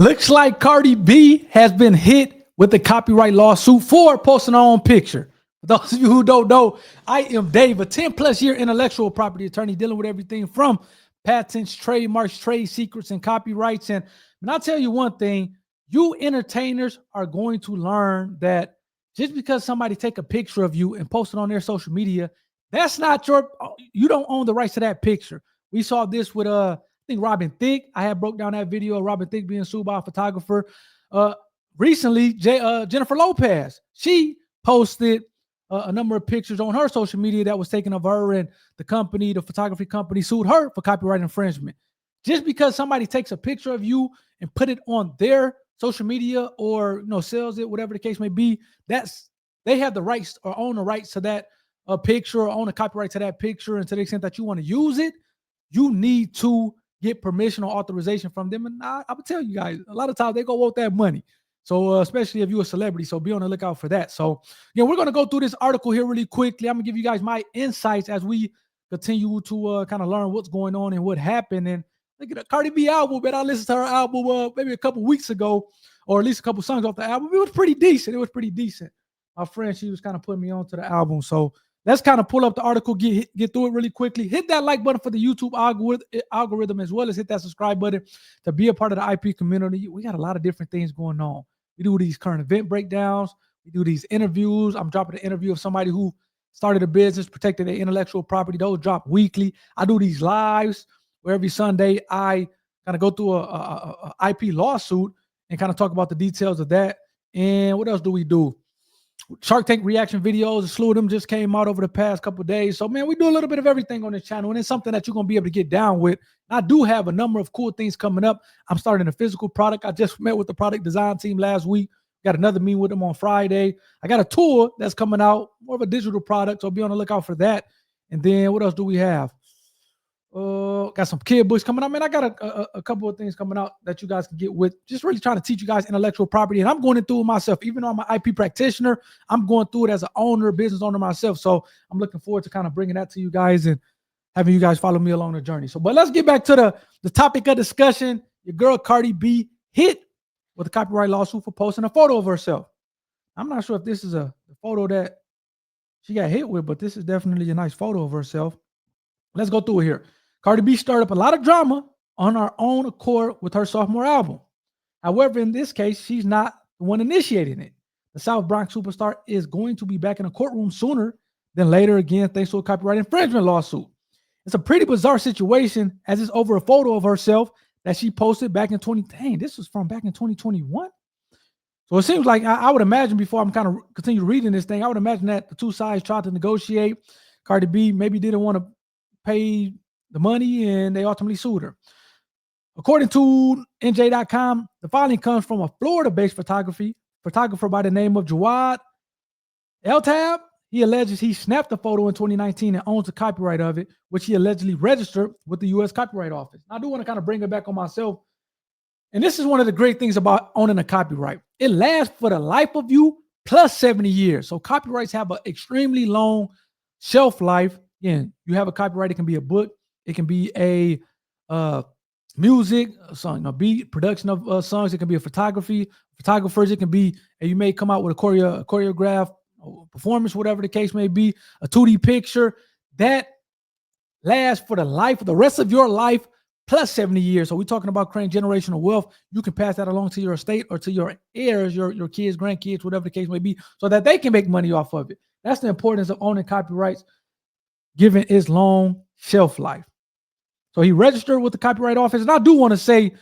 Looks like Cardi B has been hit with a copyright lawsuit for posting her own picture. For those of you who don't know, I am Dave, a 10 plus year intellectual property attorney dealing with everything from patents, trademarks, trade secrets, and copyrights. And I'll tell you one thing, you entertainers are going to learn that just because somebody take a picture of you and post it on their social media, that's not you don't own the rights to that picture. We saw this with I think Robin Thicke. I had broke down that video of Robin Thicke being sued by a photographer. Recently, Jennifer Lopez, she posted a number of pictures on her social media that was taken of her, and the photography company sued her for copyright infringement. Just because somebody takes a picture of you and put it on their social media or sells it, whatever the case may be, they have the rights or own the rights to that picture or own a copyright to that picture. And to the extent that you want to use it, you need to get permission or authorization from them. And I will tell you guys, a lot of times they go want that money. So especially if you're a celebrity, so be on the lookout for that. So we're going to go through this article here really quickly. I'm going to give you guys my insights as we continue to kind of learn what's going on and what happened. And look at the Cardi B album, but I listened to her album maybe a couple weeks ago, or at least a couple songs off the album. It was pretty decent. My friend, she was kind of putting me on to the album. So let's kind of pull up the article, get through it really quickly. Hit that like button for the YouTube algorithm, as well as hit that subscribe button to be a part of the IP community. We got a lot of different things going on. We do these current event breakdowns. We do these interviews. I'm dropping an interview of somebody who started a business, protected their intellectual property. Those drop weekly. I do these lives where every Sunday I kind of go through a IP lawsuit and kind of talk about the details of that. And what else do we do? Shark Tank reaction videos, a slew of them just came out over the past couple of days. So, man, we do a little bit of everything on this channel, and it's something that you're going to be able to get down with. I do have a number of cool things coming up. I'm starting a physical product. I just met with the product design team last week. Got another meeting with them on Friday. I got a tour that's coming out, more of a digital product, so be on the lookout for that. And then what else do we have? Got some kid books coming out. Man, I got a couple of things coming out that you guys can get with. Just really trying to teach you guys intellectual property. And I'm going through it myself. Even though I'm an IP practitioner, I'm going through it as an owner, business owner myself. So I'm looking forward to kind of bringing that to you guys and having you guys follow me along the journey. So, but let's get back to the topic of discussion. Your girl Cardi B hit with a copyright lawsuit for posting a photo of herself. I'm not sure if this is a photo that she got hit with, but this is definitely a nice photo of herself. Let's go through it here. Cardi B started up a lot of drama on her own accord with her sophomore album. However, in this case, she's not the one initiating it. The South Bronx superstar is going to be back in a courtroom sooner than later, again, thanks to a copyright infringement lawsuit. It's a pretty bizarre situation, as it's over a photo of herself that she posted back in this was from back in 2021. So it seems like I would imagine, before I'm kind of continue reading this thing, I would imagine that the two sides tried to negotiate. Cardi B maybe didn't want to pay the money, and they ultimately sued her. According to NJ.com, the filing comes from a Florida-based photographer by the name of Jawad El-Tab. He alleges he snapped the photo in 2019 and owns the copyright of it, which he allegedly registered with the U.S. Copyright Office. Now, I do want to kind of bring it back on myself. And this is one of the great things about owning a copyright. It lasts for the life of you plus 70 years. So copyrights have an extremely long shelf life. Again, you have a copyright. It can be a book. It can be a music, a song, a beat, production of songs. It can be a photographers. It can be, you may come out with a choreograph, performance, whatever the case may be, a 2D picture. That lasts for the rest of your life plus 70 years. So we're talking about creating generational wealth. You can pass that along to your estate or to your heirs, your kids, grandkids, whatever the case may be, so that they can make money off of it. That's the importance of owning copyrights, given its long shelf life. So he registered with the Copyright Office. And I do want to say,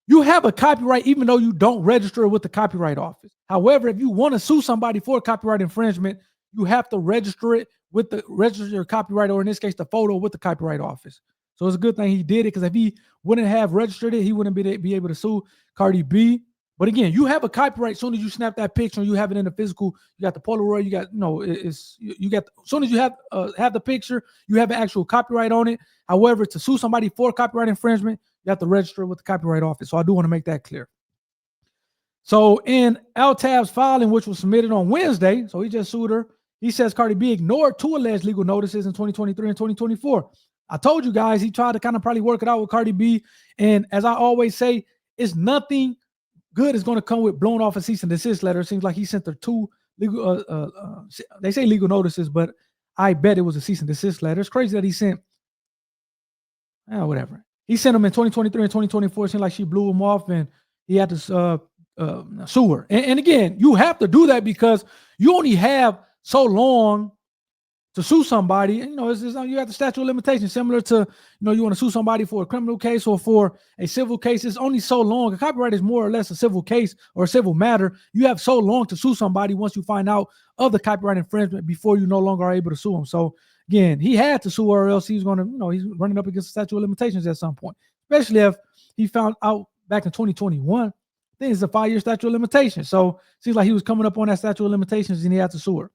you have a copyright even though you don't register with the Copyright Office. However, if you want to sue somebody for copyright infringement, you have to register your copyright, or in this case, the photo, with the Copyright Office. So it's a good thing he did it, because if he wouldn't have registered it, he wouldn't be able to sue Cardi B. But again, you have a copyright as soon as you snap that picture and you have it in the physical. You got the Polaroid. You got, as soon as you have the picture, you have an actual copyright on it. However, to sue somebody for copyright infringement, you have to register with the Copyright Office. So I do want to make that clear. So in El-Tab's filing, which was submitted on Wednesday, so he just sued her. He says Cardi B ignored two alleged legal notices in 2023 and 2024. I told you guys he tried to kind of probably work it out with Cardi B. And as I always say, it's nothing good is going to come with blown off a cease and desist letter. It seems like he sent her 2 legal, they say legal notices, but I bet it was a cease and desist letter. It's crazy that he sent, whatever. He sent them in 2023 and 2024. It seemed like she blew him off and he had to sue her. And again, you have to do that because you only have so long to sue somebody. And, you have the statute of limitations, similar to, you want to sue somebody for a criminal case or for a civil case. It's only so long. A copyright is more or less a civil case or a civil matter. You have so long to sue somebody once you find out of the copyright infringement before you no longer are able to sue them. So again, he had to sue her or else he was going to, he's running up against the statute of limitations at some point, especially if he found out back in 2021. I think it's a 5-year statute of limitations. So it seems like he was coming up on that statute of limitations and he had to sue her.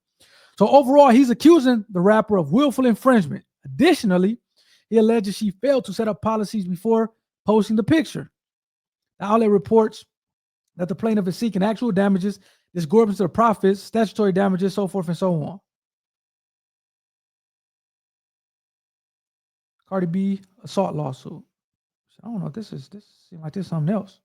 So overall, he's accusing the rapper of willful infringement. Additionally, he alleges she failed to set up policies before posting the picture. The outlet reports that the plaintiff is seeking actual damages, disgorgement of profits, statutory damages, so forth and so on. Cardi B assault lawsuit. I don't know. This seems like this is something else.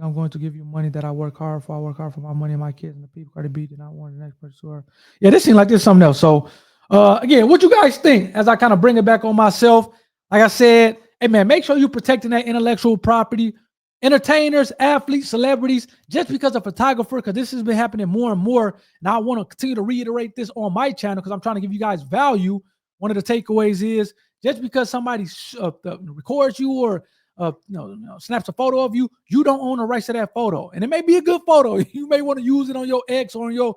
I'm going to give you money that I work hard for. I work hard for my money and my kids and the people. Cardi B did not want the next person to her. Yeah, this seems like this is something else. So, again, what you guys think as I kind of bring it back on myself? Like I said, hey, man, make sure you're protecting that intellectual property. Entertainers, athletes, celebrities, just because a photographer, because this has been happening more and more. And I want to continue to reiterate this on my channel because I'm trying to give you guys value. One of the takeaways is just because somebody records you or snaps a photo of you, you don't own the rights to that photo. And it may be a good photo. You may want to use it on your X or on your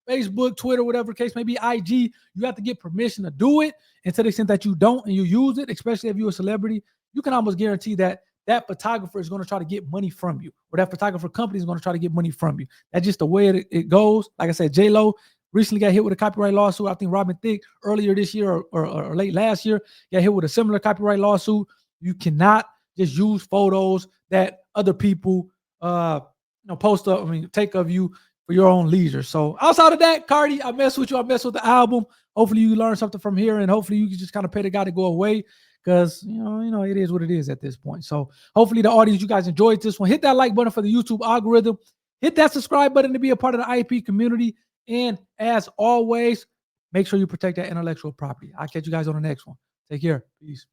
Facebook, Twitter, whatever the case may be, IG. You have to get permission to do it. And to the extent that you don't and you use it, especially if you're a celebrity, you can almost guarantee that that photographer is going to try to get money from you, or that photographer company is going to try to get money from you. That's just the way it goes. Like I said, J-Lo recently got hit with a copyright lawsuit. I think Robin Thicke earlier this year or late last year got hit with a similar copyright lawsuit. You cannot just use photos that other people post up, take of you for your own leisure. So outside of that, Cardi, I mess with you. I mess with the album. Hopefully you learn something from here, and hopefully you can just kind of pay the guy to go away because it is what it is at this point. So hopefully the audience, you guys enjoyed this one. Hit that like button for the YouTube algorithm. Hit that subscribe button to be a part of the IP community. And as always, make sure you protect that intellectual property. I'll catch you guys on the next one. Take care. Peace.